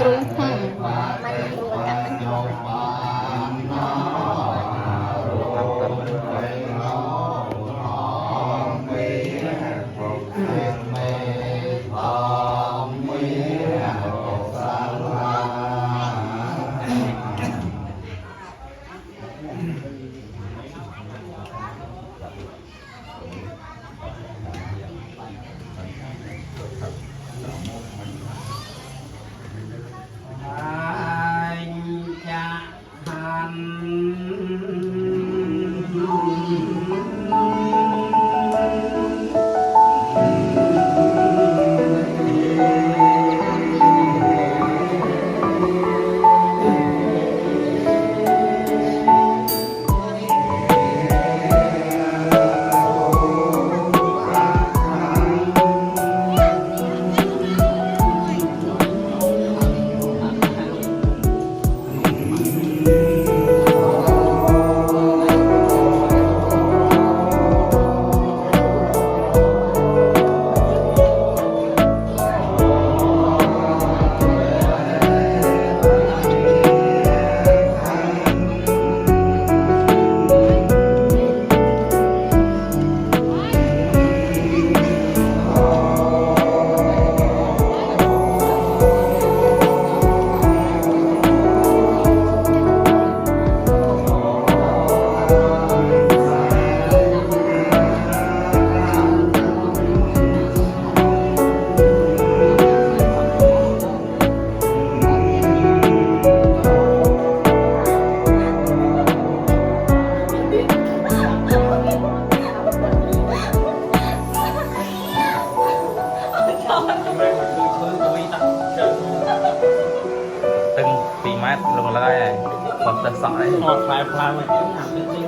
គ្រូផងមិនគ្រូកាត់មិនគ្រូตึง4 เมตรลงแล้วได้ขอบจะสอยออกคลายพลายมาเองหนักจริง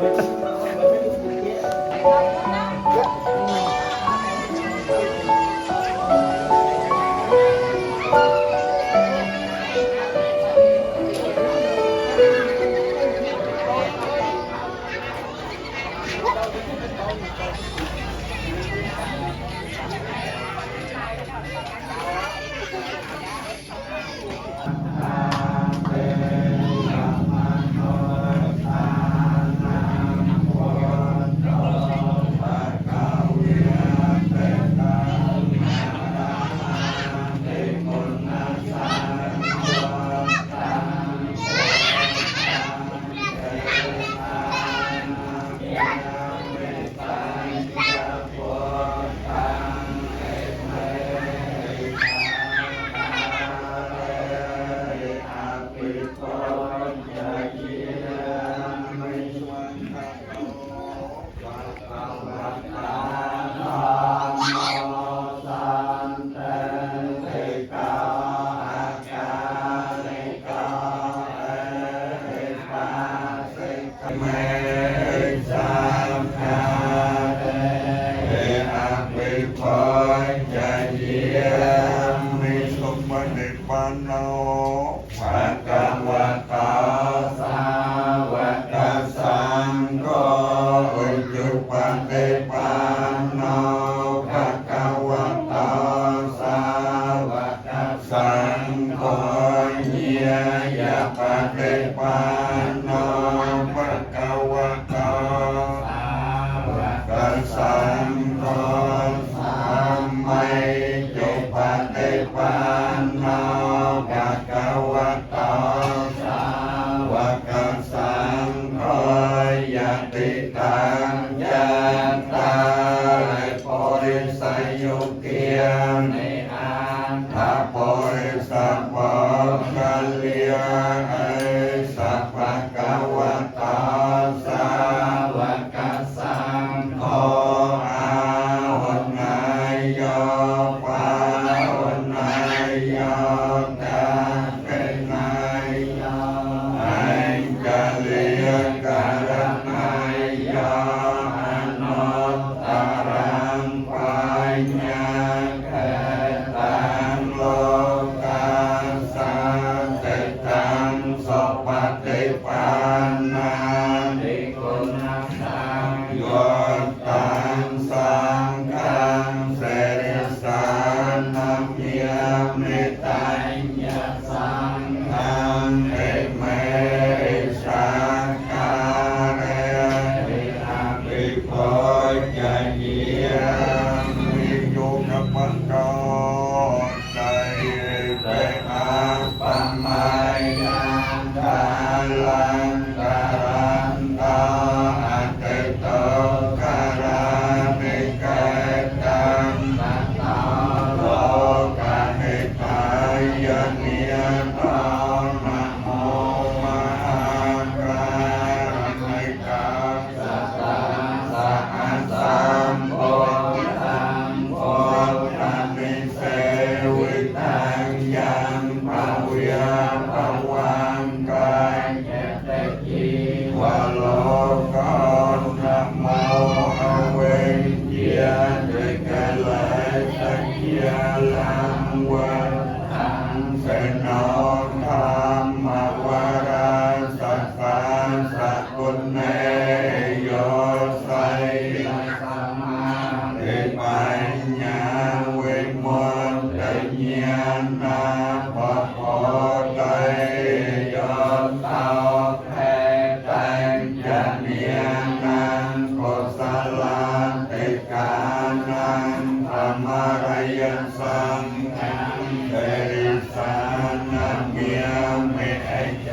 เมตตาญาสัง เอเมสังฆาเรอภิโภจเยียมิยุคปันโตใจเปอาปัมมัยยังกาลังการันตาอัตติโตการามิเกตังตัตตาโลกาหิตายะเนียตานะโมมหาการิกาสัสสะสังสัมโพธังโพธังมิเสวิตังยังภาวิยาภวังกายเตจิวะโลกานะโมอเวเยียติกะเลสักยะลังวันทังเสนอธรรมวาราสัสสะสะกุณเนโยไสสัมมาทิปัญญาเวมนตญาณาภโพไตโยตาแผ่ตัญญาเนียนังโกศลาติกานังธรรมารยังสังฆังเตริสานังเมียเมเอเจ